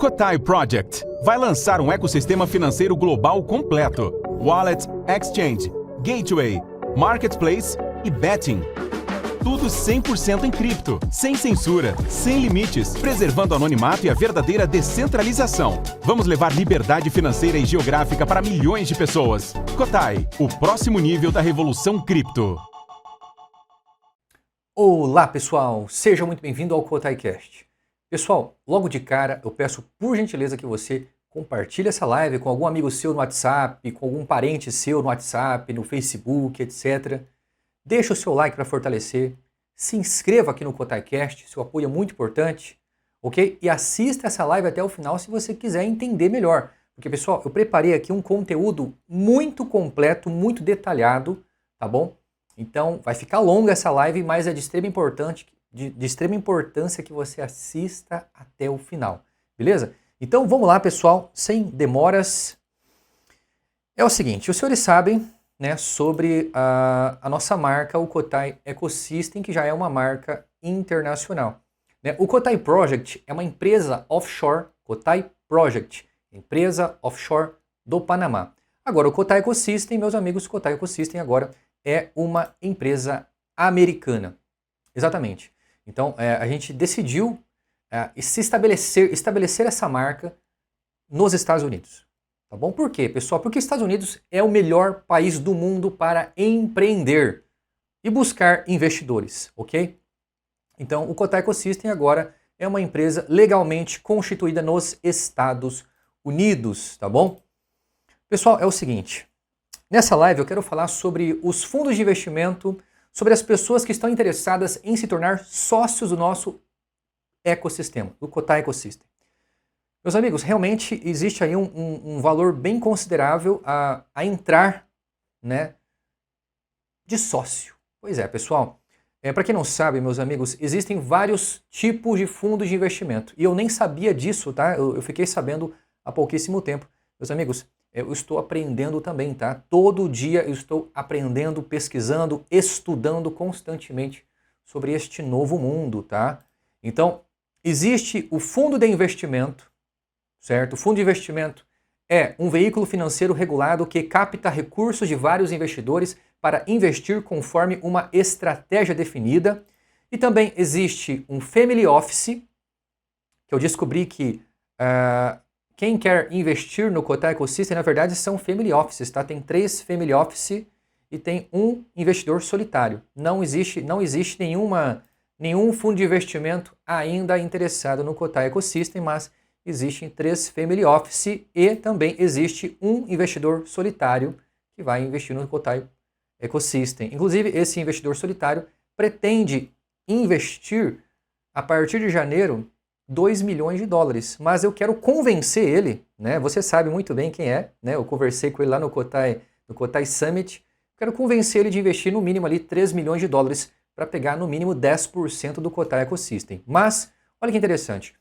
Kotai Project vai lançar um ecossistema financeiro global completo. Wallet, Exchange, Gateway, Marketplace e Betting. Tudo 100% em cripto, sem censura, sem limites, preservando o anonimato e a verdadeira descentralização. Vamos levar liberdade financeira e geográfica para milhões de pessoas. Kotai, o próximo nível da revolução cripto. Olá pessoal, seja muito bem-vindo ao KotaiCast. Pessoal, logo de cara eu peço por gentileza que você compartilhe essa live com algum amigo seu no WhatsApp, com algum parente seu no WhatsApp, no Facebook, etc. Deixa o seu like para fortalecer, se inscreva aqui no KotaiCast, seu apoio é muito importante, ok? E assista essa live até o final se você quiser entender melhor. Porque pessoal, eu preparei aqui um conteúdo muito completo, muito detalhado, tá bom? Então vai ficar longa essa live, mas é de extrema importância que você assista até o final, beleza? Então vamos lá pessoal, sem demoras. É o seguinte, os senhores sabem, né, sobre a nossa marca, o Kotai Ecosystem, que já é uma marca internacional. Né? O Kotai Project é uma empresa offshore, Kotai Project, empresa offshore do Panamá. Agora o Kotai Ecosystem, meus amigos, o Kotai Ecosystem agora é uma empresa americana. Exatamente. Então, a gente decidiu estabelecer essa marca nos Estados Unidos. Tá bom? Por quê, pessoal? Porque os Estados Unidos é o melhor país do mundo para empreender e buscar investidores, ok? Então, o Kotai Ecosystem agora é uma empresa legalmente constituída nos Estados Unidos, tá bom? Pessoal, é o seguinte. Nessa live eu quero falar sobre os fundos de investimento, sobre as pessoas que estão interessadas em se tornar sócios do nosso ecossistema, do Kotai Ecosystem. Meus amigos, realmente existe aí um valor bem considerável a entrar, né, de sócio. Pois é, pessoal. Para quem não sabe, meus amigos, existem vários tipos de fundos de investimento. E eu nem sabia disso, tá? Eu fiquei sabendo há pouquíssimo tempo. Meus amigos, eu estou aprendendo também, tá? Todo dia eu estou aprendendo, pesquisando, estudando constantemente sobre este novo mundo, tá? Então, existe o fundo de investimento, certo? O fundo de investimento é um veículo financeiro regulado que capta recursos de vários investidores para investir conforme uma estratégia definida. E também existe um family office, que eu descobri que quem quer investir no Kotai Ecosystem, na verdade, são family offices, tá? Tem 3 family office e tem um investidor solitário. Não existe nenhum fundo de investimento ainda interessado no Kotai Ecosystem, mas existem 3 family office e também existe um investidor solitário que vai investir no Kotai Ecosystem. Inclusive, esse investidor solitário pretende investir a partir de janeiro 2 milhões de dólares, mas eu quero convencer ele, né? Você sabe muito bem quem é, né? Eu conversei com ele lá no Kotai Summit. Quero convencer ele de investir no mínimo ali 3 milhões de dólares para pegar no mínimo 10% do Kotai Ecosystem. Mas, olha que interessante.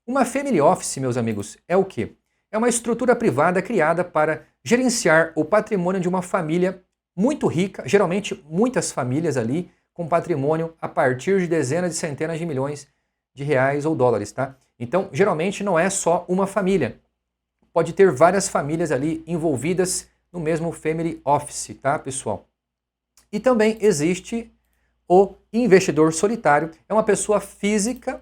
Uma family office, meus amigos, é o quê? É uma estrutura privada criada para gerenciar o patrimônio de uma família muito rica, geralmente muitas famílias ali com patrimônio a partir de dezenas de centenas de milhões de reais ou dólares, tá? Então, geralmente não é só uma família. Pode ter várias famílias ali envolvidas no mesmo family office, tá, pessoal? E também existe o investidor solitário. É uma pessoa física,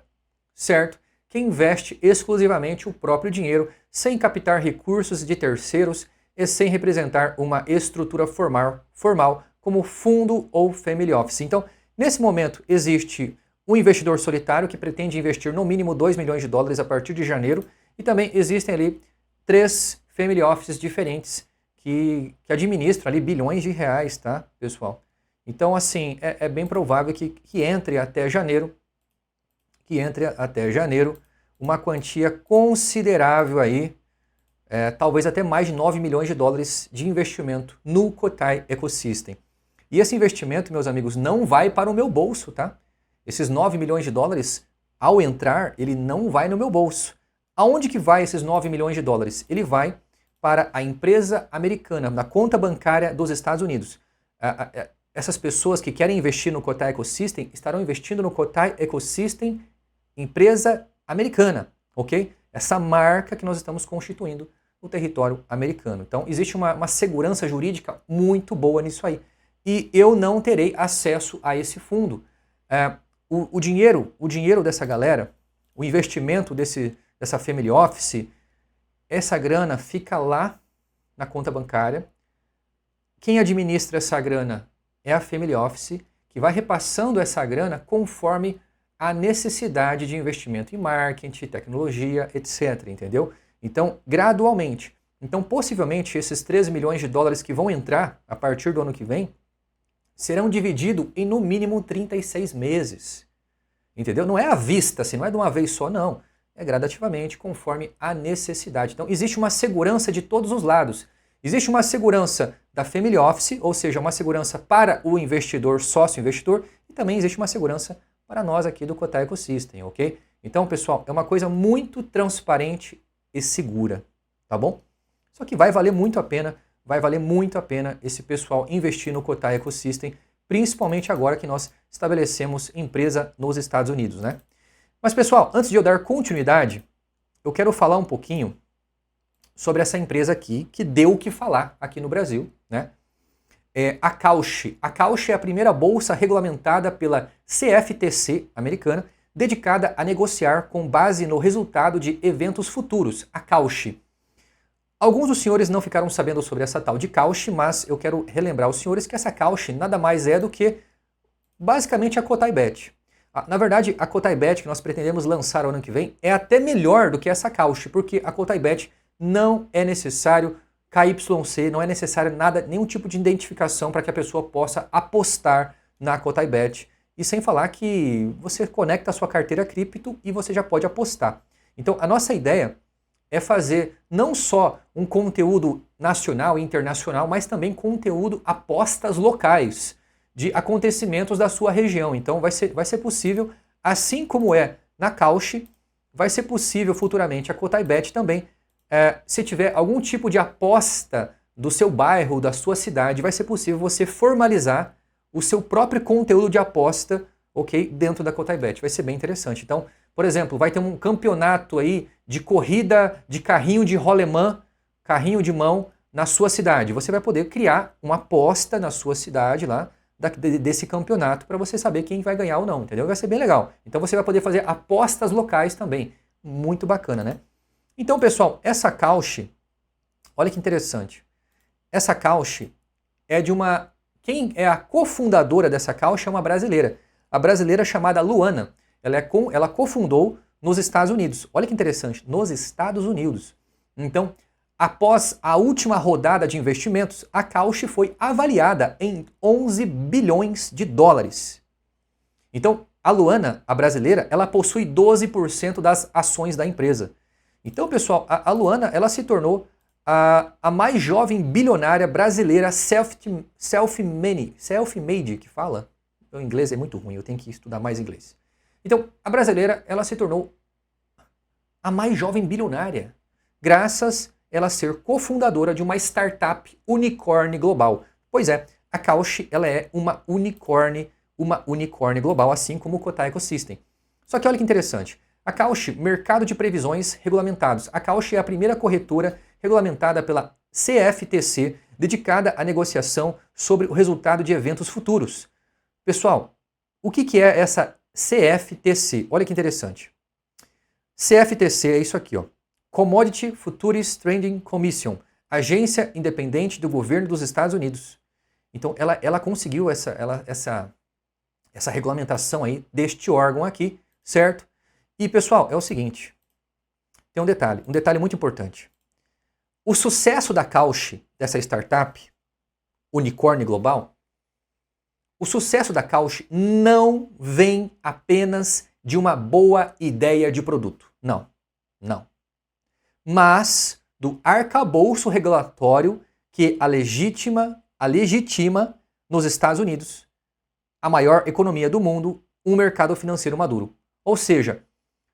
certo? Que investe exclusivamente o próprio dinheiro, sem captar recursos de terceiros e sem representar uma estrutura formal como fundo ou family office. Então, nesse momento, existe um investidor solitário que pretende investir no mínimo 2 milhões de dólares a partir de janeiro. E também existem ali 3 family offices diferentes que administram ali bilhões de reais, tá, pessoal? Então, assim, é bem provável que entre até janeiro, uma quantia considerável aí, talvez até mais de 9 milhões de dólares de investimento no Kotai Ecosystem. E esse investimento, meus amigos, não vai para o meu bolso, tá? Esses 9 milhões de dólares, ao entrar, ele não vai no meu bolso. Aonde que vai esses 9 milhões de dólares? Ele vai para a empresa americana, na conta bancária dos Estados Unidos. Essas pessoas que querem investir no Kotai Ecosystem estarão investindo no Kotai Ecosystem, empresa americana, ok? essa marca que nós estamos constituindo no território americano. Então, existe uma segurança jurídica muito boa nisso aí. E eu não terei acesso a esse fundo. O dinheiro dessa galera, o investimento dessa family office, essa grana fica lá na conta bancária. Quem administra essa grana é a family office, que vai repassando essa grana conforme a necessidade de investimento em marketing, tecnologia, etc. Entendeu? Então, gradualmente. Então, possivelmente, esses 13 milhões de dólares que vão entrar a partir do ano que vem serão divididos em, no mínimo, 36 meses. Entendeu? Não é à vista, assim, não é de uma vez só, não. É gradativamente, conforme a necessidade. Então, existe uma segurança de todos os lados. Existe uma segurança da family office, ou seja, uma segurança para o investidor, sócio-investidor, e também existe uma segurança para nós aqui do Cotai Ecosystem, ok? Então, pessoal, é uma coisa muito transparente e segura, tá bom? Só que vai valer muito a pena esse pessoal investir no Cotai Ecosystem, principalmente agora que nós estabelecemos empresa nos Estados Unidos, né? Mas, pessoal, antes de eu dar continuidade, eu quero falar um pouquinho sobre essa empresa aqui, que deu o que falar aqui no Brasil, né? A Cauchy. A Cauchy é a primeira bolsa regulamentada pela CFTC americana, dedicada a negociar com base no resultado de eventos futuros, a Cauchy. Alguns dos senhores não ficaram sabendo sobre essa tal de Cauchy, mas eu quero relembrar aos senhores que essa Cauchy nada mais é do que basicamente a CotaiBet. Na verdade, a CotaiBet que nós pretendemos lançar o ano que vem é até melhor do que essa Cauchy, porque a CotaiBet não é necessário KYC, não é necessário nada, nenhum tipo de identificação para que a pessoa possa apostar na CotaiBet. E sem falar que você conecta a sua carteira cripto e você já pode apostar. Então, a nossa ideia é fazer não só um conteúdo nacional e internacional, mas também conteúdo apostas locais de acontecimentos da sua região. Então vai ser possível, assim como é na Cauchy, vai ser possível futuramente a CotaiBet também, se tiver algum tipo de aposta do seu bairro, da sua cidade, vai ser possível você formalizar o seu próprio conteúdo de aposta, ok, dentro da CotaiBet. Vai ser bem interessante. Então, por exemplo, vai ter um campeonato aí de corrida de carrinho de rolemã, carrinho de mão na sua cidade. Você vai poder criar uma aposta na sua cidade lá, desse campeonato, para você saber quem vai ganhar ou não, entendeu? Vai ser bem legal. Então você vai poder fazer apostas locais também. Muito bacana, né? Então, pessoal, essa Cauchy, olha que interessante. Essa Cauchy é de uma... Quem é a cofundadora dessa Cauchy é uma brasileira. A brasileira chamada Luana. Ela cofundou nos Estados Unidos. Olha que interessante, nos Estados Unidos. Então, após a última rodada de investimentos, a Cauchy foi avaliada em 11 bilhões de dólares. Então, a Luana, a brasileira, ela possui 12% das ações da empresa. Então, pessoal, a Luana, ela se tornou a mais jovem bilionária brasileira self-made, que fala? O inglês é muito ruim, eu tenho que estudar mais inglês. Então, a brasileira, ela se tornou a mais jovem bilionária, graças a ela ser cofundadora de uma startup unicórnio global. Pois é, a Cauchy, ela é uma unicórnio global, assim como o Cotai Ecosystem. Só que olha que interessante. A Cauchy, mercado de previsões regulamentados. A Cauchy é a primeira corretora regulamentada pela CFTC, dedicada à negociação sobre o resultado de eventos futuros. Pessoal, o que é essa CFTC? Olha que interessante. CFTC é isso aqui, ó. Commodity Futures Trading Commission, agência independente do governo dos Estados Unidos. Então, ela conseguiu essa regulamentação aí deste órgão aqui, certo? E, pessoal, é o seguinte, tem um detalhe muito importante. O sucesso da Cauchy, dessa startup, unicórnio global, o sucesso da Cauchy não vem apenas de uma boa ideia de produto. Não. Mas do arcabouço regulatório que a legitima nos Estados Unidos, a maior economia do mundo, um mercado financeiro maduro. Ou seja,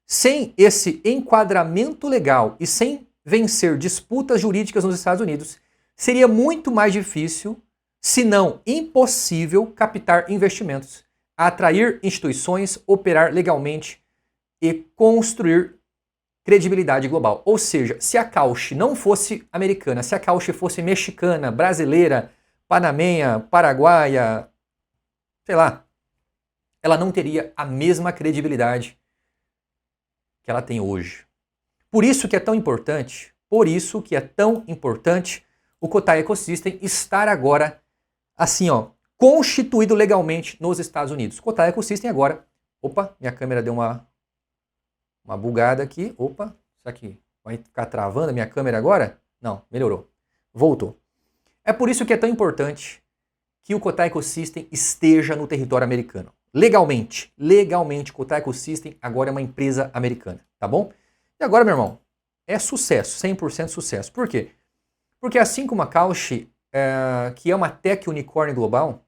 sem esse enquadramento legal e sem vencer disputas jurídicas nos Estados Unidos, seria muito mais difícil, se não impossível, captar investimentos, atrair instituições, operar legalmente e construir credibilidade global. Ou seja, se a Cauchy não fosse americana, se a Cauchy fosse mexicana, brasileira, panamenha, paraguaia, sei lá, ela não teria a mesma credibilidade que ela tem hoje. Por isso que é tão importante, o Cotai Ecosystem estar agora, assim, ó, constituído legalmente nos Estados Unidos. Cotai Ecosystem agora, opa, minha câmera deu uma bugada aqui, opa, isso aqui vai ficar travando a minha câmera agora? Não, melhorou, voltou. É por isso que é tão importante que o Cotai Ecosystem esteja no território americano. Legalmente, o Cotai Ecosystem agora é uma empresa americana, tá bom? E agora, meu irmão, é sucesso, 100% sucesso. Por quê? Porque assim como a Cauchy, que é uma tech unicórnio global,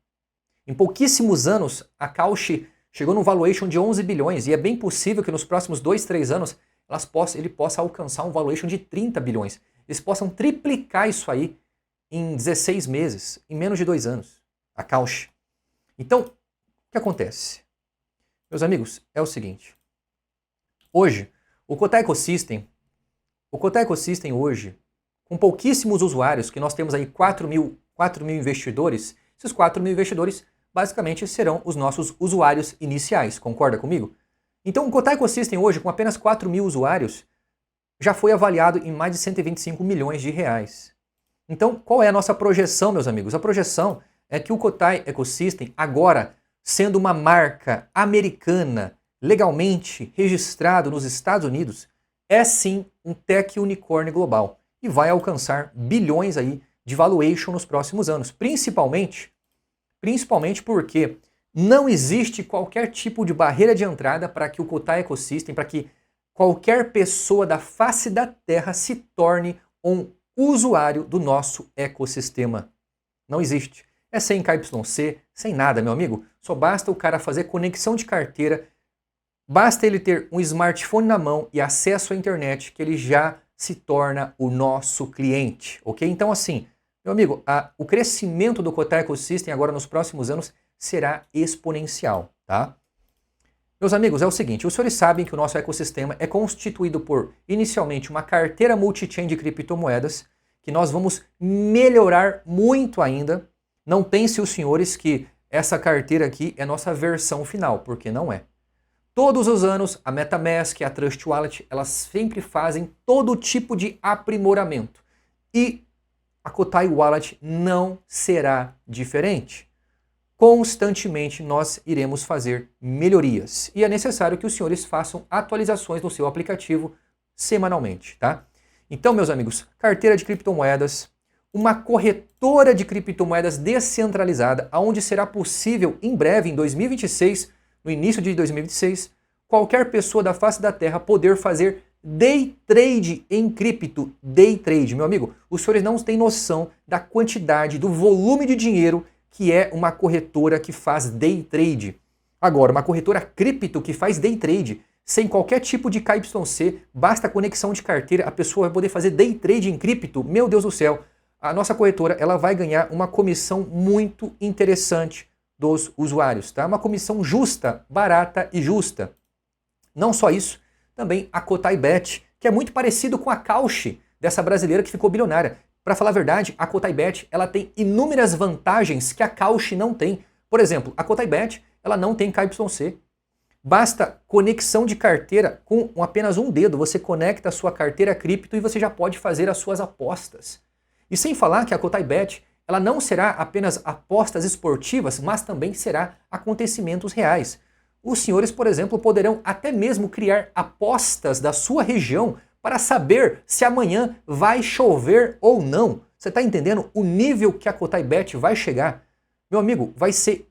em pouquíssimos anos a Cauchy chegou num valuation de 11 bilhões e é bem possível que nos próximos 2, 3 anos ele possa alcançar um valuation de 30 bilhões. Eles possam triplicar isso aí em 16 meses, em menos de 2 anos, a Cauchy. Então, o que acontece? Meus amigos, é o seguinte. Hoje, o Cotai Ecosystem hoje, com pouquíssimos usuários, que nós temos aí 4 mil investidores, esses 4 mil investidores basicamente serão os nossos usuários iniciais, concorda comigo? Então o Cotai Ecosystem hoje, com apenas 4 mil usuários, já foi avaliado em mais de 125 milhões de reais. Então qual é a nossa projeção, meus amigos? A projeção é que o Cotai Ecosystem, agora sendo uma marca americana, legalmente registrado nos Estados Unidos, é sim um tech unicórnio global e vai alcançar bilhões aí de valuation nos próximos anos, principalmente porque não existe qualquer tipo de barreira de entrada para que o Cotai Ecosystem, para que qualquer pessoa da face da Terra se torne um usuário do nosso ecossistema. Não existe. É sem KYC, sem nada, meu amigo. Só basta o cara fazer conexão de carteira, basta ele ter um smartphone na mão e acesso à internet que ele já se torna o nosso cliente, ok? Então assim, meu amigo, o crescimento do Cotai Ecosystem agora nos próximos anos será exponencial, tá? Meus amigos, é o seguinte, os senhores sabem que o nosso ecossistema é constituído por, inicialmente, uma carteira multi-chain de criptomoedas, que nós vamos melhorar muito ainda. Não pensem os senhores que essa carteira aqui é nossa versão final, porque não é. Todos os anos, a MetaMask e a Trust Wallet, elas sempre fazem todo tipo de aprimoramento. E a Cotai Wallet não será diferente. Constantemente nós iremos fazer melhorias. E é necessário que os senhores façam atualizações no seu aplicativo semanalmente, tá? Então, meus amigos, carteira de criptomoedas, uma corretora de criptomoedas descentralizada, onde será possível, em breve, em 2026, no início de 2026, qualquer pessoa da face da Terra poder fazer day trade em cripto. Day trade, meu amigo, os senhores não têm noção da quantidade, do volume de dinheiro que é uma corretora que faz day trade. Agora, uma corretora cripto que faz day trade, sem qualquer tipo de KYC, basta conexão de carteira, a pessoa vai poder fazer day trade em cripto. Meu Deus do céu, a nossa corretora ela vai ganhar uma comissão muito interessante dos usuários, tá? Uma comissão justa, barata e justa. Não só isso, também a Cotai Bet, que é muito parecido com a Cauchy, dessa brasileira que ficou bilionária. Para falar a verdade, a Cotai Bet ela tem inúmeras vantagens que a Cauchy não tem. Por exemplo, a Cotai Bet ela não tem KYC. Basta conexão de carteira com apenas um dedo. Você conecta a sua carteira cripto e você já pode fazer as suas apostas. E sem falar que a Cotai Bet ela não será apenas apostas esportivas, mas também será acontecimentos reais. Os senhores, por exemplo, poderão até mesmo criar apostas da sua região para saber se amanhã vai chover ou não. Você está entendendo o nível que a Cotai Bet vai chegar? Meu amigo, vai ser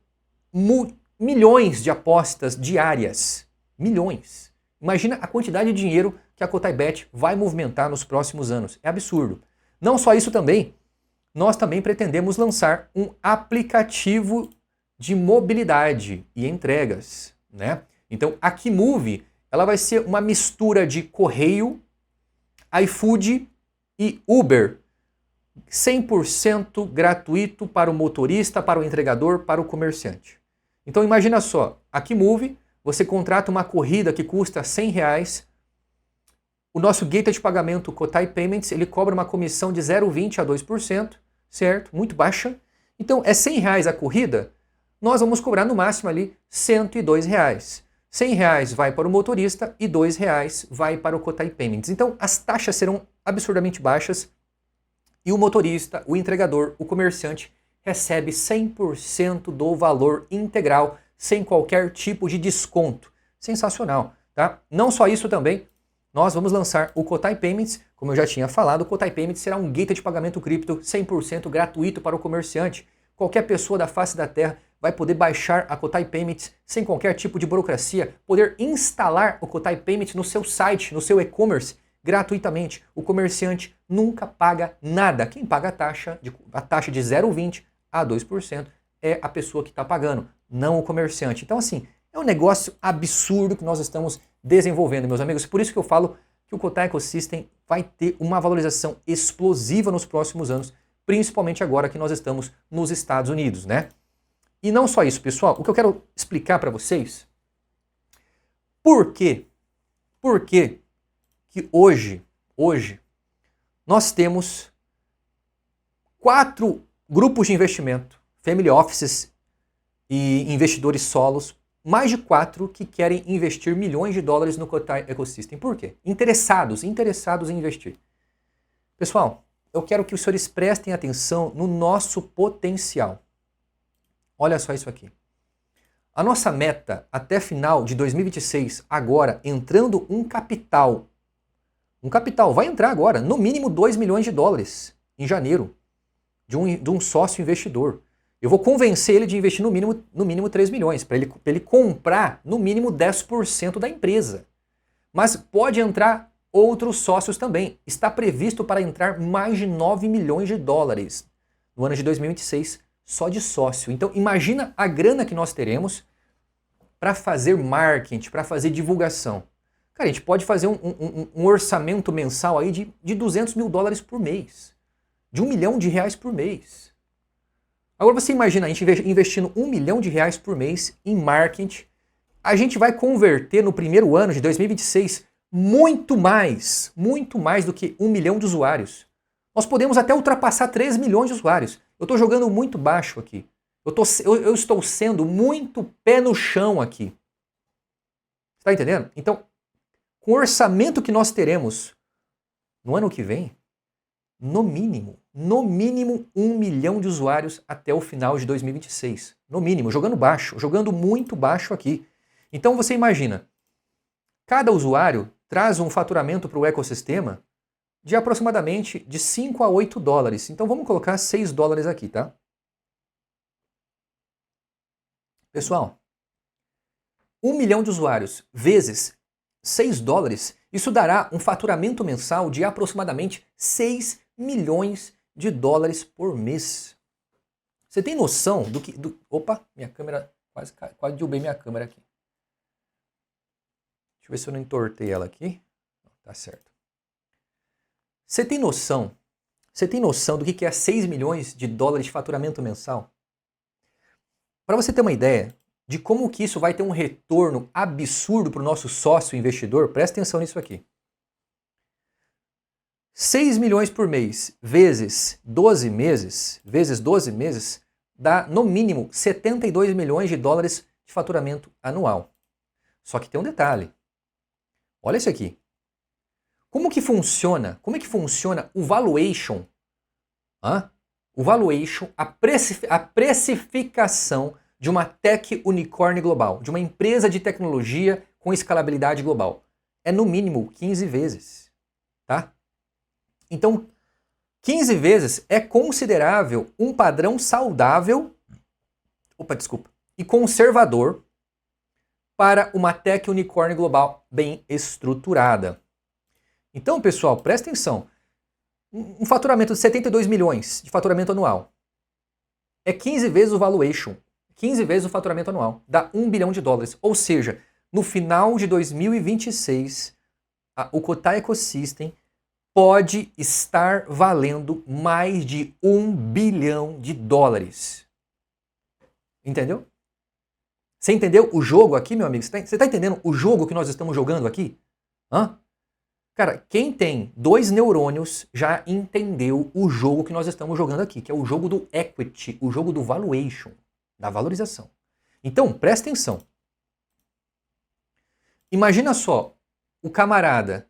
milhões de apostas diárias. Milhões. Imagina a quantidade de dinheiro que a Cotai Bet vai movimentar nos próximos anos. É absurdo. Não só isso também, nós também pretendemos lançar um aplicativo de mobilidade e entregas, né? Então, a Kimove, ela vai ser uma mistura de correio, iFood e Uber, 100% gratuito para o motorista, para o entregador, para o comerciante. Então imagina só, a Kimove, você contrata uma corrida que custa R$100, O nosso gateway de pagamento Kotai Payments, ele cobra uma comissão de 0,20 a 2%, certo? Muito baixa. Então, é R$100 a corrida, nós vamos cobrar no máximo ali R$102. R$100 vai para o motorista e R$2 vai para o Kotai Payments. Então, as taxas serão absurdamente baixas e o motorista, o entregador, o comerciante recebe 100% do valor integral, sem qualquer tipo de desconto. Sensacional, tá? Não só isso também, nós vamos lançar o Kotai Payments, como eu já tinha falado, o Kotai Payments será um gateway de pagamento cripto 100% gratuito para o comerciante. Qualquer pessoa da face da Terra vai poder baixar a Kotai Payments sem qualquer tipo de burocracia, poder instalar o Kotai Payments no seu site, no seu e-commerce, gratuitamente. O comerciante nunca paga nada. Quem paga a taxa de 0,20 a 2% é a pessoa que está pagando, não o comerciante. Então, assim, é um negócio absurdo que nós estamos desenvolvendo, meus amigos. Por isso que eu falo que o Kotai Ecosystem vai ter uma valorização explosiva nos próximos anos, principalmente agora que nós estamos nos Estados Unidos, né? E não só isso, pessoal. O que eu quero explicar para vocês, por quê? Por que hoje nós temos 4 grupos de investimento, family offices e investidores solos, mais de 4 que querem investir milhões de dólares no Kotai Ecosystem. Por quê? Interessados em investir. Pessoal, eu quero que os senhores prestem atenção no nosso potencial. Olha só isso aqui. A nossa meta até final de 2026, agora entrando um capital vai entrar agora, no mínimo 2 milhões de dólares em janeiro, de um sócio investidor. Eu vou convencer ele de investir no mínimo 3 milhões, para ele comprar no mínimo 10% da empresa. Mas pode entrar outros sócios também. Está previsto para entrar mais de 9 milhões de dólares no ano de 2026, só de sócio. Então imagina a grana que nós teremos para fazer marketing, para fazer divulgação. Cara, a gente pode fazer um orçamento mensal aí de 200 mil dólares por mês, de R$1 milhão por mês. Agora você imagina a gente investindo R$1 milhão por mês em marketing, a gente vai converter no primeiro ano de 2026 muito mais do que 1 milhão de usuários. Nós podemos até ultrapassar 3 milhões de usuários. Eu estou jogando muito baixo aqui. Eu estou sendo muito pé no chão aqui. Está entendendo? Então, com o orçamento que nós teremos no ano que vem, no mínimo 1 milhão de usuários até o final de 2026. No mínimo, jogando muito baixo aqui. Então você imagina, cada usuário traz um faturamento para o ecossistema de aproximadamente de 5 a 8 dólares. Então vamos colocar 6 dólares aqui, tá? Pessoal, 1 milhão de usuários vezes 6 dólares, isso dará um faturamento mensal de aproximadamente 6 milhões de dólares por mês. Você tem noção do que... Opa, minha câmera... Quase derrubei minha câmera aqui. Deixa eu ver se eu não entortei ela aqui. Tá certo. Você tem noção do que é 6 milhões de dólares de faturamento mensal? Para você ter uma ideia de como que isso vai ter um retorno absurdo para o nosso sócio investidor, presta atenção nisso aqui. 6 milhões por mês vezes 12 meses, dá no mínimo 72 milhões de dólares de faturamento anual. Só que tem um detalhe. Olha isso aqui. Como que funciona o valuation? O valuation, a precificação de uma tech unicórnio global, de uma empresa de tecnologia com escalabilidade global. É no mínimo 15 vezes, tá? Então, 15 vezes é considerável um padrão saudável, e conservador para uma tech unicórnio global bem estruturada. Então, pessoal, presta atenção. Um faturamento de 72 milhões de faturamento anual é 15 vezes o valuation, 15 vezes o faturamento anual, dá 1 bilhão de dólares. Ou seja, no final de 2026, o Kotai Ecosystem pode estar valendo mais de 1 bilhão de dólares. Entendeu? Você entendeu o jogo aqui, meu amigo? Você está entendendo o jogo que nós estamos jogando aqui? Cara, quem tem 2 neurônios já entendeu o jogo que nós estamos jogando aqui, que é o jogo do equity, o jogo do valuation, da valorização. Então, presta atenção. Imagina só, o camarada,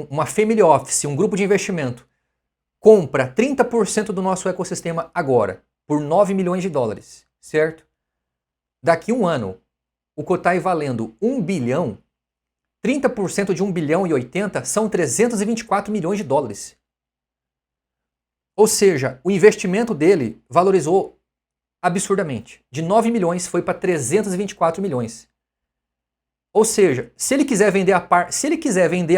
uma family office, um grupo de investimento, compra 30% do nosso ecossistema agora, por 9 milhões de dólares, certo? Daqui um ano, o Cotai valendo 1 bilhão, 30% de 1 bilhão e 80 são 324 milhões de dólares. Ou seja, o investimento dele valorizou absurdamente. De 9 milhões foi para 324 milhões. Ou seja, se ele quiser vender a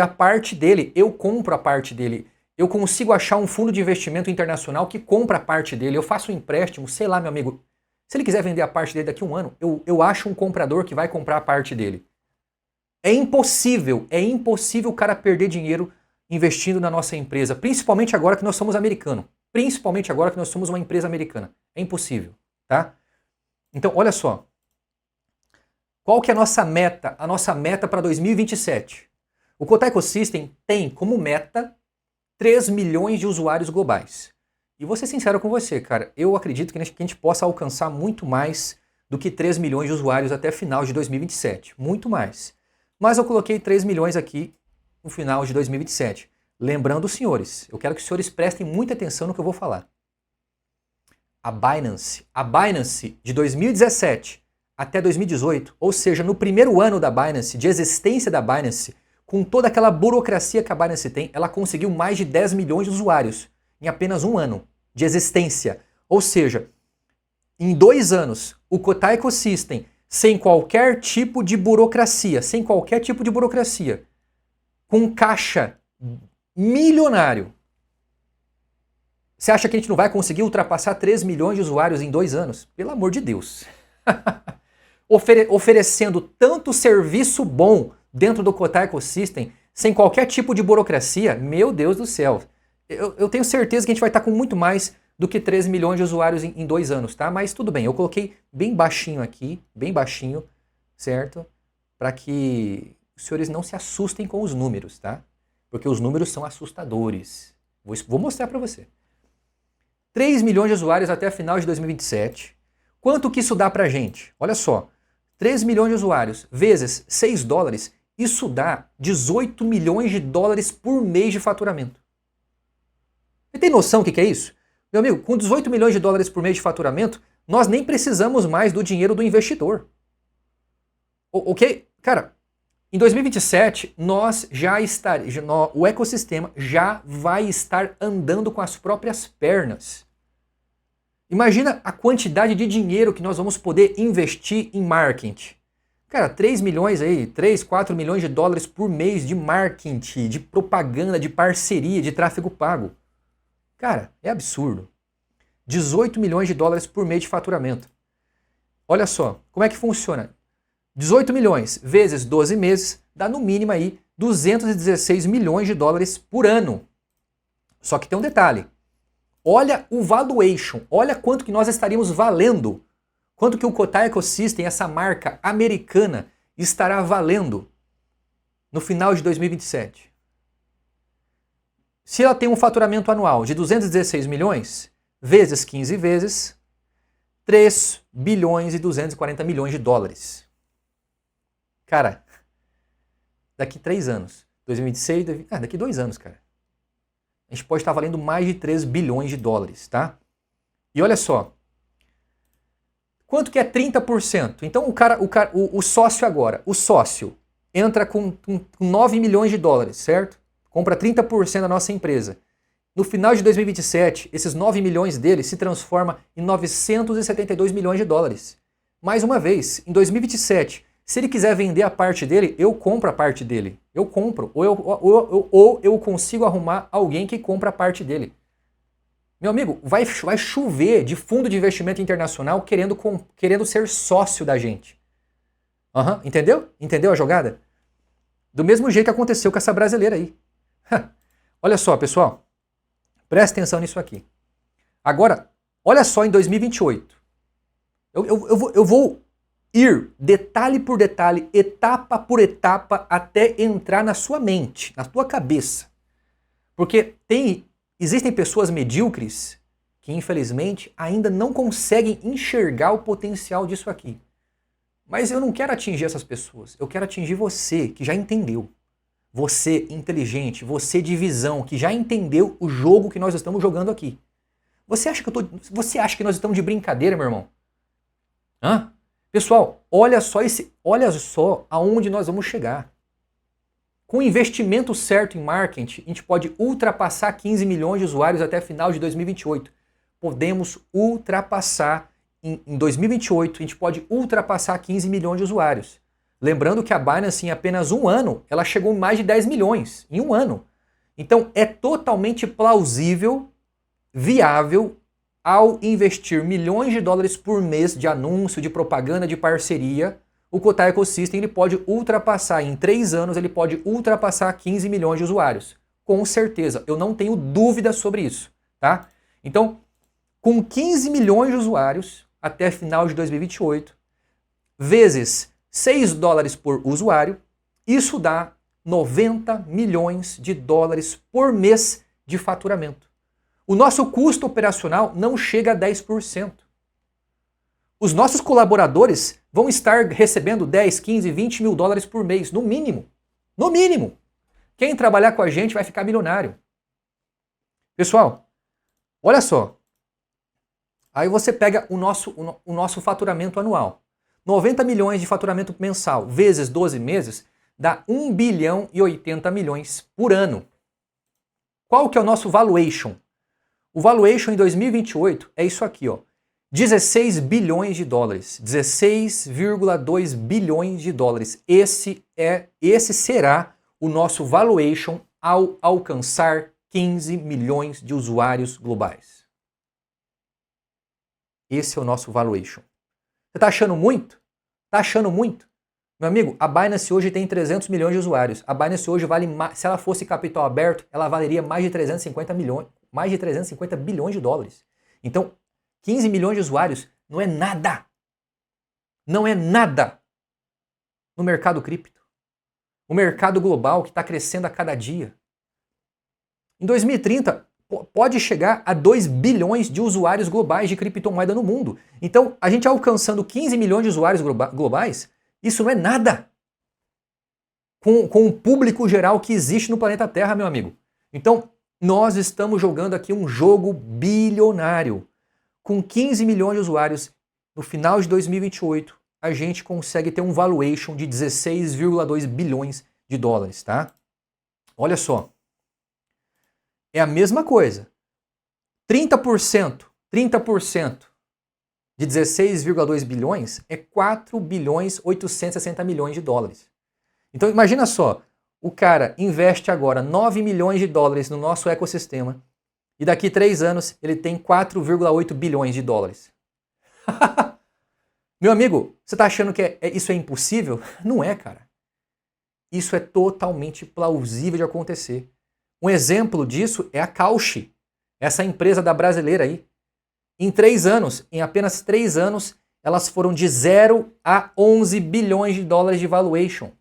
parte dele, eu compro a parte dele. Eu consigo achar um fundo de investimento internacional que compra a parte dele. Eu faço um empréstimo, sei lá, meu amigo. Se ele quiser vender a parte dele daqui a um ano, eu acho um comprador que vai comprar a parte dele. É impossível o cara perder dinheiro investindo na nossa empresa, principalmente agora que nós somos americanos. Principalmente agora que nós somos uma empresa americana. É impossível, tá? Então, olha só. Qual que é a nossa meta? A nossa meta para 2027. O Cotai Ecosystem tem como meta 3 milhões de usuários globais. E vou ser sincero com você, cara, eu acredito que a gente possa alcançar muito mais do que 3 milhões de usuários até final de 2027. Muito mais. Mas eu coloquei 3 milhões aqui no final de 2027. Lembrando, senhores, eu quero que os senhores prestem muita atenção no que eu vou falar. A Binance de 2017 até 2018, ou seja, no primeiro ano da Binance, de existência da Binance, com toda aquela burocracia que a Binance tem, ela conseguiu mais de 10 milhões de usuários em apenas um ano de existência. Ou seja, em 2 anos, o Cotai Ecosystem, sem qualquer tipo de burocracia, com caixa milionário. Você acha que a gente não vai conseguir ultrapassar 3 milhões de usuários em 2 anos? Pelo amor de Deus. Oferecendo tanto serviço bom dentro do Cotai Ecosystem, sem qualquer tipo de burocracia, meu Deus do céu. Eu tenho certeza que a gente vai estar com muito mais do que 13 milhões de usuários em 2 anos, tá? Mas tudo bem, eu coloquei bem baixinho aqui, bem baixinho, certo? Para que os senhores não se assustem com os números, tá? Porque os números são assustadores. Vou mostrar para você. 3 milhões de usuários até a final de 2027. Quanto que isso dá pra gente? Olha só, 3 milhões de usuários vezes 6 dólares, isso dá 18 milhões de dólares por mês de faturamento. Você tem noção do que é isso? Meu amigo, com 18 milhões de dólares por mês de faturamento, nós nem precisamos mais do dinheiro do investidor. Ok? Cara, em 2027, o ecossistema já vai estar andando com as próprias pernas. Imagina a quantidade de dinheiro que nós vamos poder investir em marketing. Cara, 3 milhões aí, 3, 4 milhões de dólares por mês de marketing, de propaganda, de parceria, de tráfego pago. Cara, é absurdo. 18 milhões de dólares por mês de faturamento. Olha só, como é que funciona? 18 milhões vezes 12 meses dá no mínimo aí 216 milhões de dólares por ano. Só que tem um detalhe. Olha o valuation, olha quanto que nós estaríamos valendo. Quanto que o Cotai Ecosystem, essa marca americana, estará valendo no final de 2027. Se ela tem um faturamento anual de 216 milhões, vezes 15 vezes, 3 bilhões e 240 milhões de dólares. Cara, daqui 3 anos, 2026, daqui 2 anos, cara, a gente pode estar valendo mais de 3 bilhões de dólares, tá? E olha só, quanto que é 30%? Então o sócio agora, o sócio entra com 9 milhões de dólares, certo? Compra 30% da nossa empresa. No final de 2027, esses 9 milhões dele se transforma em 972 milhões de dólares. Mais uma vez, em 2027, se ele quiser vender a parte dele, eu compro a parte dele. Eu compro. Ou eu consigo arrumar alguém que compra a parte dele. Meu amigo, vai chover de fundo de investimento internacional querendo ser sócio da gente. Entendeu? Entendeu a jogada? Do mesmo jeito que aconteceu com essa brasileira aí. Olha só, pessoal. Presta atenção nisso aqui. Agora, olha só em 2028. Eu ir detalhe por detalhe, etapa por etapa, até entrar na sua mente, na tua cabeça. Porque existem pessoas medíocres que, infelizmente, ainda não conseguem enxergar o potencial disso aqui. Mas eu não quero atingir essas pessoas, eu quero atingir você, que já entendeu. Você inteligente, você de visão, que já entendeu o jogo que nós estamos jogando aqui. Você acha que nós estamos de brincadeira, meu irmão? Hã? Pessoal, olha só aonde nós vamos chegar. Com o investimento certo em marketing, a gente pode ultrapassar 15 milhões de usuários até final de 2028. Podemos ultrapassar, em 2028, a gente pode ultrapassar 15 milhões de usuários. Lembrando que a Binance, em apenas um ano, ela chegou em mais de 10 milhões, em um ano. Então, é totalmente plausível, viável, ao investir milhões de dólares por mês de anúncio, de propaganda, de parceria, o Kotai Ecosystem ele pode ultrapassar, em 3 anos, ele pode ultrapassar 15 milhões de usuários. Com certeza, eu não tenho dúvida sobre isso, tá? Então, com 15 milhões de usuários, até final de 2028, vezes 6 dólares por usuário, isso dá 90 milhões de dólares por mês de faturamento. O nosso custo operacional não chega a 10%. Os nossos colaboradores vão estar recebendo 10, 15, 20 mil dólares por mês, no mínimo. No mínimo. Quem trabalhar com a gente vai ficar milionário. Pessoal, olha só. Aí você pega o nosso faturamento anual. 90 milhões de faturamento mensal vezes 12 meses dá 1 bilhão e 80 milhões por ano. Qual que é o nosso valuation? O valuation em 2028 é isso aqui, ó. 16 bilhões de dólares. 16,2 bilhões de dólares. Esse será o nosso valuation ao alcançar 15 milhões de usuários globais. Esse é o nosso valuation. Você está achando muito? Está achando muito? Meu amigo, a Binance hoje tem 300 milhões de usuários. A Binance hoje vale, se ela fosse capital aberto, ela valeria mais de 350 bilhões de dólares. Então, 15 milhões de usuários não é nada. Não é nada no mercado cripto. O mercado global que está crescendo a cada dia. Em 2030, pode chegar a 2 bilhões de usuários globais de criptomoeda no mundo. Então, a gente alcançando 15 milhões de usuários globais, isso não é nada com o público geral que existe no planeta Terra, meu amigo. Então, nós estamos jogando aqui um jogo bilionário. Com 15 milhões de usuários, no final de 2028, a gente consegue ter um valuation de 16,2 bilhões de dólares, tá? Olha só. É a mesma coisa. 30% de 16,2 bilhões é 4 bilhões 860 milhões de dólares. Então imagina só, o cara investe agora 9 milhões de dólares no nosso ecossistema e daqui 3 anos ele tem 4,8 bilhões de dólares. Meu amigo, você está achando que isso é impossível? Não é, cara. Isso é totalmente plausível de acontecer. Um exemplo disso é a Cauchy, essa empresa da brasileira aí. Em 3 anos, em apenas 3 anos, elas foram de 0 a 11 bilhões de dólares de valuation.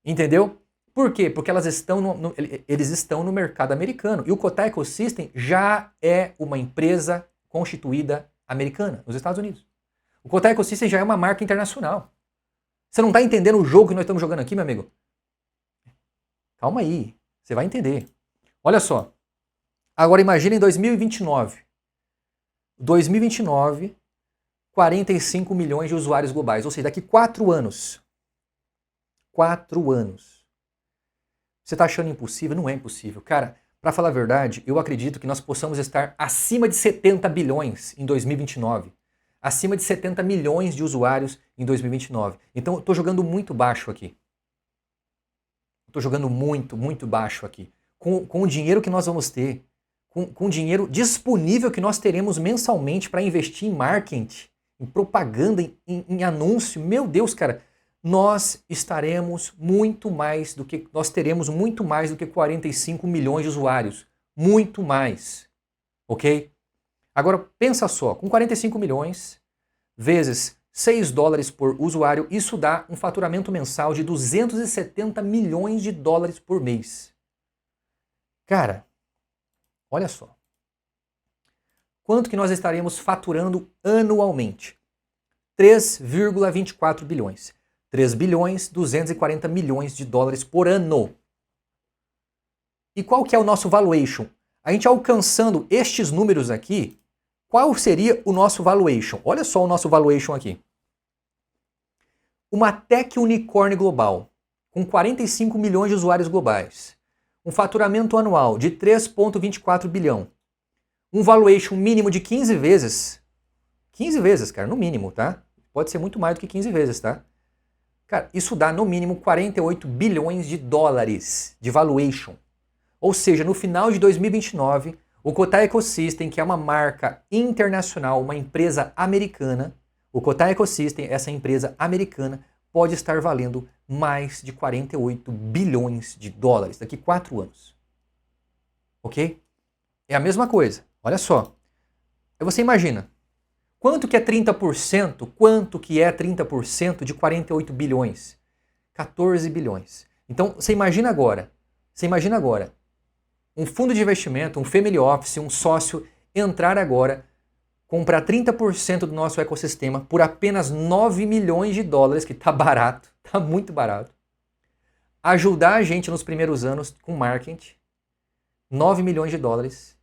Entendeu? Por quê? Porque eles estão no mercado americano. E o Kotai Ecosystem já é uma empresa constituída americana, nos Estados Unidos. O Kotai Ecosystem já é uma marca internacional. Você não está entendendo o jogo que nós estamos jogando aqui, meu amigo? Calma aí, você vai entender. Olha só. Agora imagine em 2029. 2029, 45 milhões de usuários globais. Ou seja, daqui 4 anos. 4 anos. Você está achando impossível? Não é impossível. Cara, para falar a verdade, eu acredito que nós possamos estar acima de 70 bilhões em 2029. Acima de 70 milhões de usuários em 2029. Então eu estou jogando muito baixo aqui. Estou jogando muito baixo aqui. Com o dinheiro que nós vamos ter, com o dinheiro disponível que nós teremos mensalmente para investir em marketing, em propaganda, em anúncio, meu Deus, cara, nós teremos muito mais do que 45 milhões de usuários. Muito mais. Ok? Agora, pensa só, com 45 milhões, vezes $6 por usuário, isso dá um faturamento mensal de 270 milhões de dólares por mês. Cara, olha só. Quanto que nós estaríamos faturando anualmente? 3,24 bilhões. 3 bilhões 240 milhões de dólares por ano. E qual que é o nosso valuation? A gente alcançando estes números aqui, qual seria o nosso valuation? Olha só o nosso valuation aqui. Uma tech unicórnio global, com 45 milhões de usuários globais. Um faturamento anual de 3,24 bilhão. Um valuation mínimo de 15 vezes. 15 vezes, cara, no mínimo, tá? Pode ser muito mais do que 15 vezes, tá? Cara, isso dá no mínimo 48 bilhões de dólares de valuation. Ou seja, no final de 2029, o Cotai Ecosystem, que é uma marca internacional, uma empresa americana, o Cotai Ecosystem, essa empresa americana, pode estar valendo mais de 48 bilhões de dólares daqui a 4 anos. Ok? É a mesma coisa. Olha só. Aí você imagina, quanto que é 30%? Quanto que é 30% de 48 bilhões? 14 bilhões. Então, você imagina agora, um fundo de investimento, um family office, um sócio entrar agora, comprar 30% do nosso ecossistema por apenas 9 milhões de dólares, que está barato, está muito barato. Ajudar a gente nos primeiros anos com marketing, 9 milhões de dólares.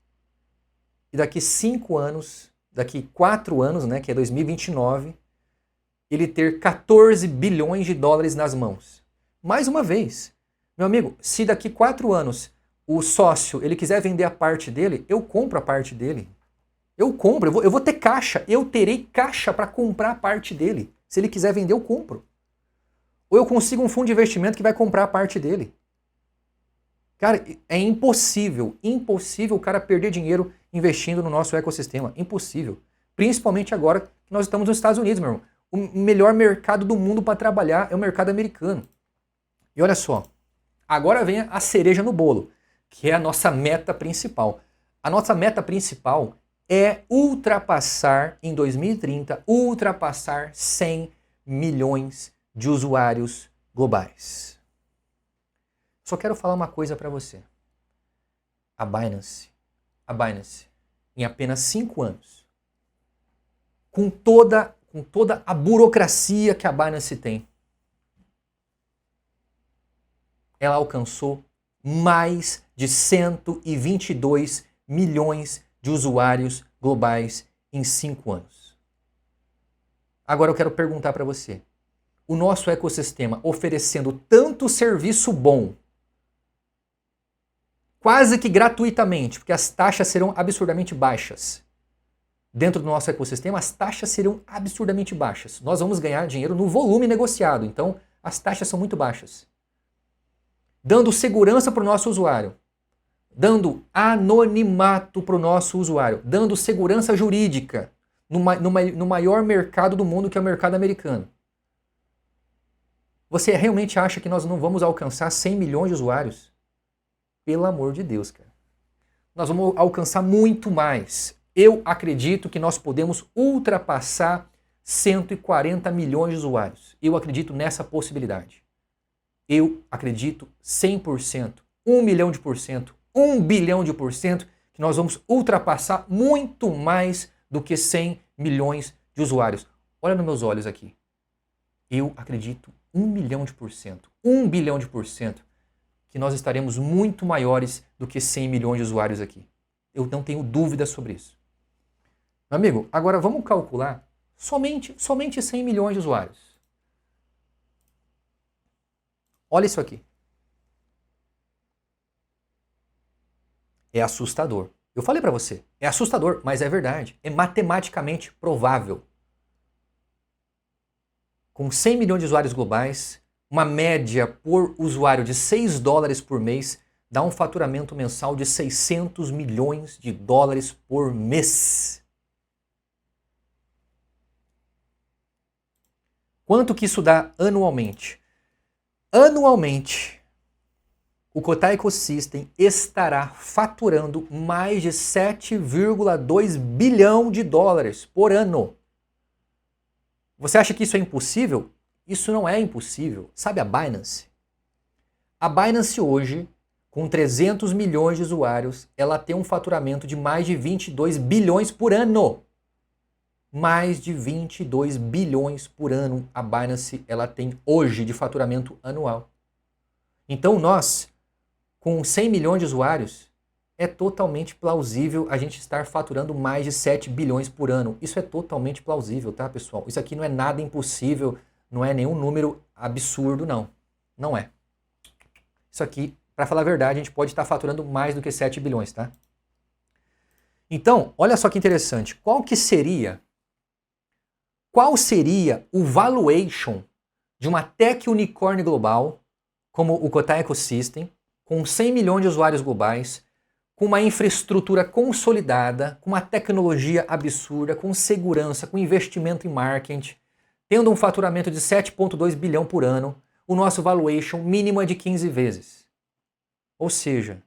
E daqui 5 anos, daqui 4 anos, né, que é 2029, ele ter 14 bilhões de dólares nas mãos. Mais uma vez, meu amigo, se daqui 4 anos o sócio ele quiser vender a parte dele, eu compro a parte dele. Eu compro, eu vou ter caixa, eu terei caixa para comprar a parte dele. Se ele quiser vender, eu compro. Ou eu consigo um fundo de investimento que vai comprar a parte dele. Cara, é impossível o cara perder dinheiro investindo no nosso ecossistema. Impossível. Principalmente agora que nós estamos nos Estados Unidos, meu irmão. O melhor mercado do mundo para trabalhar é o mercado americano. E olha só, agora vem a cereja no bolo, que é a nossa meta principal. A nossa meta principal é ultrapassar, em 2030, ultrapassar 100 milhões de usuários globais. Só quero falar uma coisa para você. A Binance, em apenas 5 anos, com toda a burocracia que a Binance tem, ela alcançou mais de 122 milhões de usuários globais em 5 anos. Agora eu quero perguntar para você, o nosso ecossistema oferecendo tanto serviço bom, quase que gratuitamente, porque as taxas serão absurdamente baixas. Dentro do nosso ecossistema, as taxas serão absurdamente baixas. Nós vamos ganhar dinheiro no volume negociado, então as taxas são muito baixas. Dando segurança para o nosso usuário, dando anonimato para o nosso usuário, dando segurança jurídica no maior mercado do mundo, que é o mercado americano. Você realmente acha que nós não vamos alcançar 100 milhões de usuários? Pelo amor de Deus, cara. Nós vamos alcançar muito mais. Eu acredito que nós podemos ultrapassar 140 milhões de usuários. Eu acredito nessa possibilidade. Eu acredito 100%, 1 milhão de por cento, 1 bilhão de por cento, que nós vamos ultrapassar muito mais do que 100 milhões de usuários. Olha nos meus olhos aqui. Eu acredito 1 milhão de por cento, 1 bilhão de por cento, que nós estaremos muito maiores do que 100 milhões de usuários aqui. Eu não tenho dúvida sobre isso. Meu amigo, agora vamos calcular somente 100 milhões de usuários. Olha isso aqui. É assustador. Eu falei para você, é assustador, mas é verdade. É matematicamente provável. Com 100 milhões de usuários globais, uma média por usuário de 6 dólares por mês, dá um faturamento mensal de 600 milhões de dólares por mês. Quanto que isso dá anualmente? Anualmente, o Cotai Ecosystem estará faturando mais de 7,2 bilhão de dólares por ano. Você acha que isso é impossível? Isso não é impossível. Sabe a Binance? A Binance hoje, com 300 milhões de usuários, ela tem um faturamento de mais de 22 bilhões por ano. Mais de 22 bilhões por ano a Binance ela tem hoje de faturamento anual. Então nós, com 100 milhões de usuários, é totalmente plausível a gente estar faturando mais de 7 bilhões por ano. Isso é totalmente plausível, tá, pessoal? Isso aqui não é nada impossível, não é nenhum número absurdo, não. Não é. Isso aqui, para falar a verdade, a gente pode estar faturando mais do que 7 bilhões, tá? Então, olha só que interessante. Qual seria o valuation de uma tech unicórnio global, como o Cotai Ecosystem, com 100 milhões de usuários globais, com uma infraestrutura consolidada, com uma tecnologia absurda, com segurança, com investimento em marketing, tendo um faturamento de 7,2 bilhão por ano, o nosso valuation mínimo é de 15 vezes. Ou seja,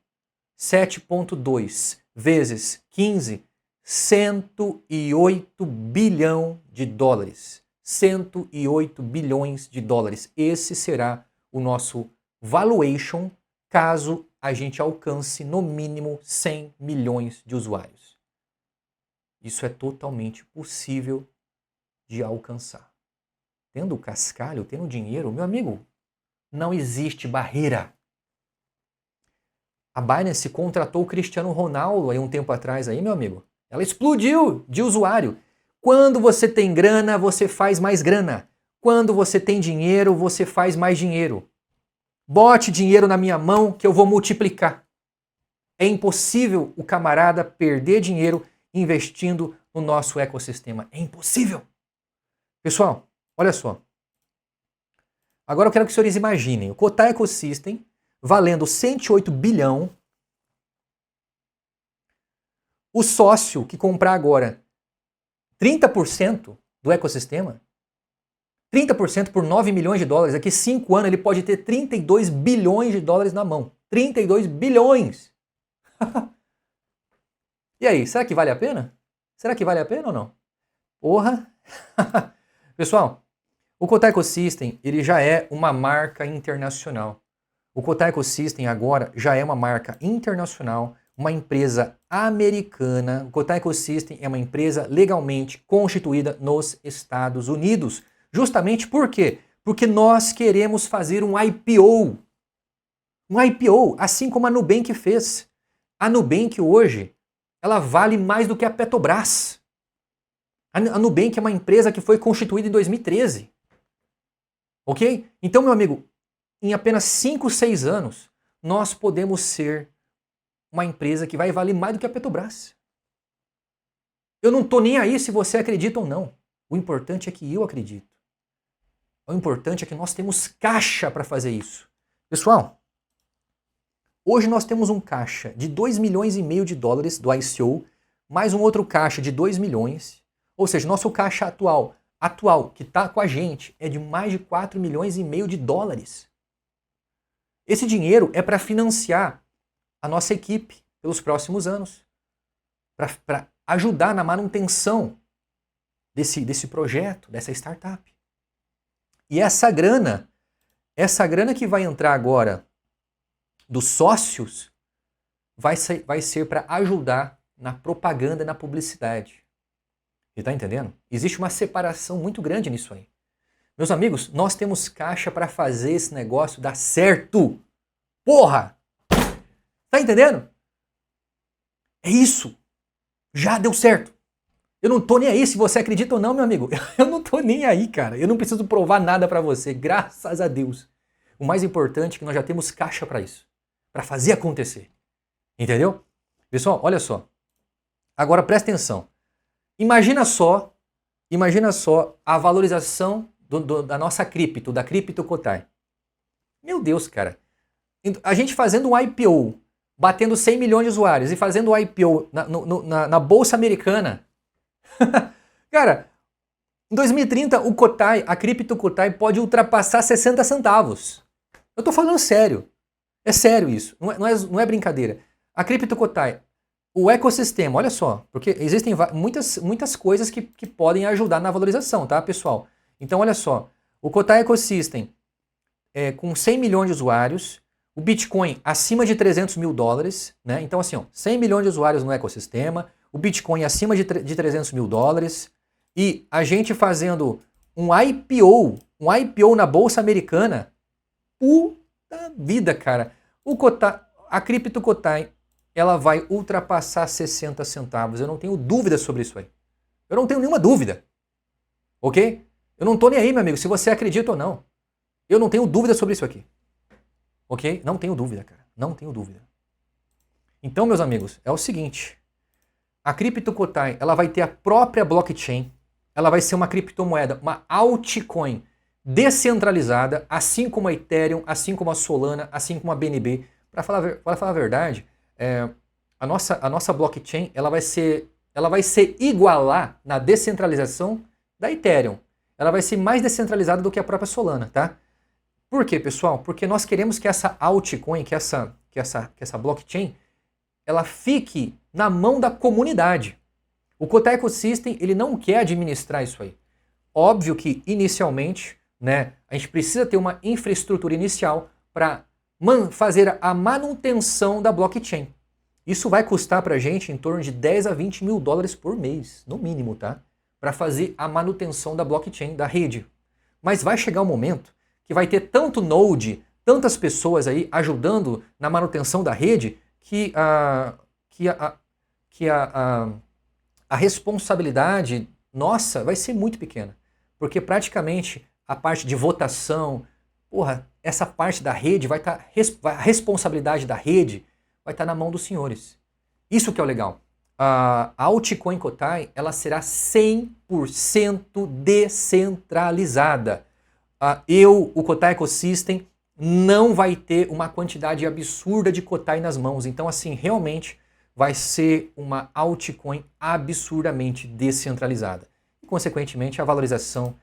7,2 vezes 15, 108 bilhão de dólares. 108 bilhões de dólares. Esse será o nosso valuation caso a gente alcance no mínimo 100 milhões de usuários. Isso é totalmente possível de alcançar. Tendo o cascalho, tendo dinheiro, meu amigo, não existe barreira. A Binance contratou o Cristiano Ronaldo aí um tempo atrás, aí, meu amigo. Ela explodiu de usuário. Quando você tem grana, você faz mais grana. Quando você tem dinheiro, você faz mais dinheiro. Bote dinheiro na minha mão que eu vou multiplicar. É impossível o camarada perder dinheiro investindo no nosso ecossistema. É impossível. Pessoal, olha só. Agora eu quero que os senhores imaginem o Cotai Ecosystem valendo 108 bilhão. O sócio que comprar agora 30% do ecossistema, 30% por 9 milhões de dólares, daqui 5 anos ele pode ter 32 bilhões de dólares na mão. 32 bilhões! E aí, será que vale a pena? Será que vale a pena ou não? Porra! Pessoal, o Cotai Ecosystem ele já é uma marca internacional. O Cotai Ecosystem agora já é uma marca internacional, uma empresa americana. O Cotai Ecosystem é uma empresa legalmente constituída nos Estados Unidos. Justamente por quê? Porque nós queremos fazer um IPO. Um IPO, assim como a Nubank fez. A Nubank hoje, ela vale mais do que a Petrobras. A Nubank é uma empresa que foi constituída em 2013. Ok? Então, meu amigo, em apenas 5, 6 anos, nós podemos ser uma empresa que vai valer mais do que a Petrobras. Eu não estou nem aí se você acredita ou não. O importante é que eu acredito. O importante é que nós temos caixa para fazer isso. Pessoal, hoje nós temos um caixa de 2 milhões e meio de dólares do ICO, mais um outro caixa de 2 milhões. Ou seja, nosso caixa atual que está com a gente é de mais de 4 milhões e meio de dólares. Esse dinheiro é para financiar a nossa equipe pelos próximos anos, para ajudar na manutenção desse projeto, dessa startup. E essa grana que vai entrar agora dos sócios, vai ser para ajudar na propaganda e na publicidade. Você está entendendo? Existe uma separação muito grande nisso aí. Meus amigos, nós temos caixa para fazer esse negócio dar certo. Porra! Tá entendendo? É isso. Já deu certo. Eu não tô nem aí se você acredita ou não, meu amigo. Eu não tô nem aí, cara. Eu não preciso provar nada para você, graças a Deus. O mais importante é que nós já temos caixa para isso, para fazer acontecer. Entendeu? Pessoal, olha só. Agora presta atenção. Imagina só a valorização da nossa cripto, da Cripto Cotai. Meu Deus, cara. A gente fazendo um IPO, batendo 100 milhões de usuários e fazendo um IPO na Bolsa Americana. Cara, em 2030 o Cotai, a Cripto Cotai pode ultrapassar 60 centavos. Eu tô falando sério. É sério isso. Não é brincadeira. A Cripto Cotai, o ecossistema, olha só, porque existem muitas coisas que podem ajudar na valorização, tá, pessoal? Então, olha só, o Kotai Ecosystem, com 100 milhões de usuários, o Bitcoin acima de 300 mil dólares, né? Então, assim, ó, 100 milhões de usuários no ecossistema, o Bitcoin acima de 300 mil dólares, e a gente fazendo um IPO na Bolsa Americana. Puta vida, cara. A Crypto Kotai, ela vai ultrapassar 60 centavos. Eu não tenho dúvida sobre isso aí. Eu não tenho nenhuma dúvida. Ok? Eu não tô nem aí, meu amigo, se você acredita ou não. Eu não tenho dúvida sobre isso aqui. Ok? Não tenho dúvida, cara. Não tenho dúvida. Então, meus amigos, é o seguinte. A Crypto Kotai, ela vai ter a própria blockchain. Ela vai ser uma criptomoeda, uma altcoin descentralizada, assim como a Ethereum, assim como a Solana, assim como a BNB. Para falar a verdade, a nossa blockchain ela vai se igualar na descentralização da Ethereum. Ela vai ser mais descentralizada do que a própria Solana, tá? Por quê, pessoal? Porque nós queremos que essa altcoin, que essa blockchain, ela fique na mão da comunidade. O Kotai Ecosystem, ele não quer administrar isso aí. Óbvio que, inicialmente, né, a gente precisa ter uma infraestrutura inicial para fazer a manutenção da blockchain. Isso vai custar para a gente em torno de 10 a 20 mil dólares por mês, no mínimo, tá? Para fazer a manutenção da blockchain, da rede. Mas vai chegar um momento que vai ter tanto node, tantas pessoas aí ajudando na manutenção da rede, que a responsabilidade nossa vai ser muito pequena. Porque praticamente a parte de votação, essa parte da rede vai estar, a responsabilidade da rede vai estar na mão dos senhores. Isso que é o legal. A altcoin Kotai, ela será 100% descentralizada. O Kotai Ecosystem não vai ter uma quantidade absurda de Kotai nas mãos. Então, assim, realmente vai ser uma altcoin absurdamente descentralizada. E, consequentemente, a valorização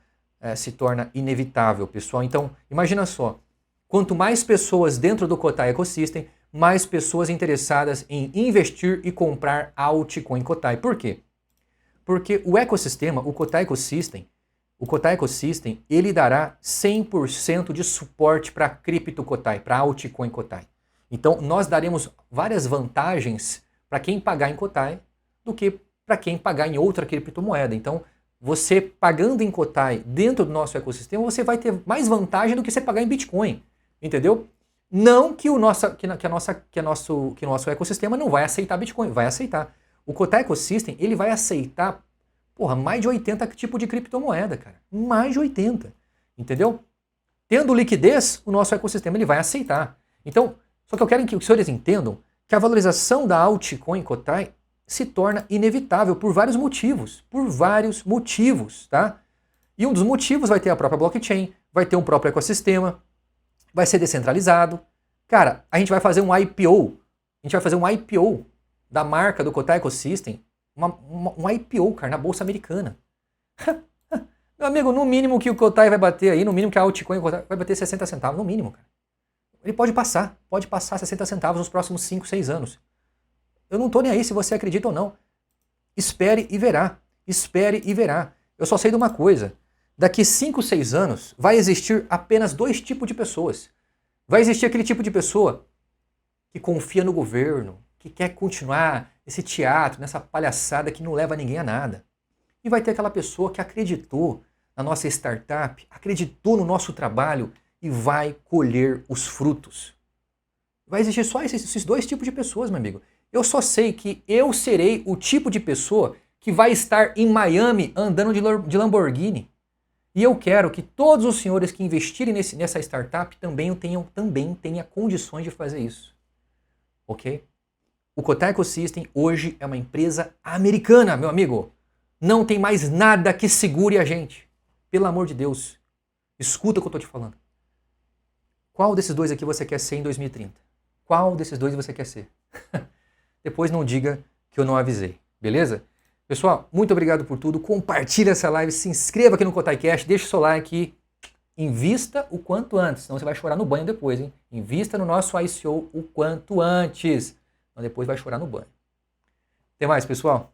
se torna inevitável, pessoal. Então, imagina só, quanto mais pessoas dentro do Kotai Ecosystem, mais pessoas interessadas em investir e comprar a altcoin Kotai. Por quê? Porque o ecossistema, o Kotai Ecosystem, ele dará 100% de suporte para a Crypto Kotai, para a altcoin Kotai. Então, nós daremos várias vantagens para quem pagar em Kotai do que para quem pagar em outra criptomoeda. Então, você pagando em Kotai dentro do nosso ecossistema, você vai ter mais vantagem do que você pagar em Bitcoin. Entendeu? Não que o nosso ecossistema não vai aceitar Bitcoin, vai aceitar. O Kotai Ecosystem, ele vai aceitar mais de 80 tipos de criptomoeda, cara. Mais de 80. Entendeu? Tendo liquidez, o nosso ecossistema ele vai aceitar. Então, só que eu quero que os senhores entendam que a valorização da altcoin Kotai se torna inevitável por vários motivos. Por vários motivos, tá? E um dos motivos vai ter a própria blockchain, vai ter um próprio ecossistema, vai ser descentralizado. Cara, a gente vai fazer um IPO. A gente vai fazer um IPO da marca do Kotai Ecosystem. Um IPO, cara, na Bolsa Americana. Meu amigo, no mínimo que o Kotai vai bater aí, no mínimo que a altcoin vai bater 60 centavos, no mínimo, cara. Ele pode passar 60 centavos nos próximos 5, 6 anos. Eu não tô nem aí se você acredita ou não. Espere e verá. Espere e verá. Eu só sei de uma coisa. Daqui 5, 6 anos vai existir apenas 2 tipos de pessoas. Vai existir aquele tipo de pessoa que confia no governo, que quer continuar esse teatro, nessa palhaçada que não leva ninguém a nada. E vai ter aquela pessoa que acreditou na nossa startup, acreditou no nosso trabalho e vai colher os frutos. Vai existir só esses 2 tipos de pessoas, meu amigo. Eu só sei que eu serei o tipo de pessoa que vai estar em Miami andando de Lamborghini. E eu quero que todos os senhores que investirem nessa startup também tenham condições de fazer isso. Ok? O Kotai Ecosystem hoje é uma empresa americana, meu amigo. Não tem mais nada que segure a gente. Pelo amor de Deus. Escuta o que eu estou te falando. Qual desses 2 aqui você quer ser em 2030? Qual desses 2 você quer ser? Depois não diga que eu não avisei, beleza? Pessoal, muito obrigado por tudo. Compartilha essa live, se inscreva aqui no KotaiCast, deixa o seu like, invista o quanto antes, senão você vai chorar no banho depois, hein? Invista no nosso ICO o quanto antes, senão depois vai chorar no banho. Até mais, pessoal.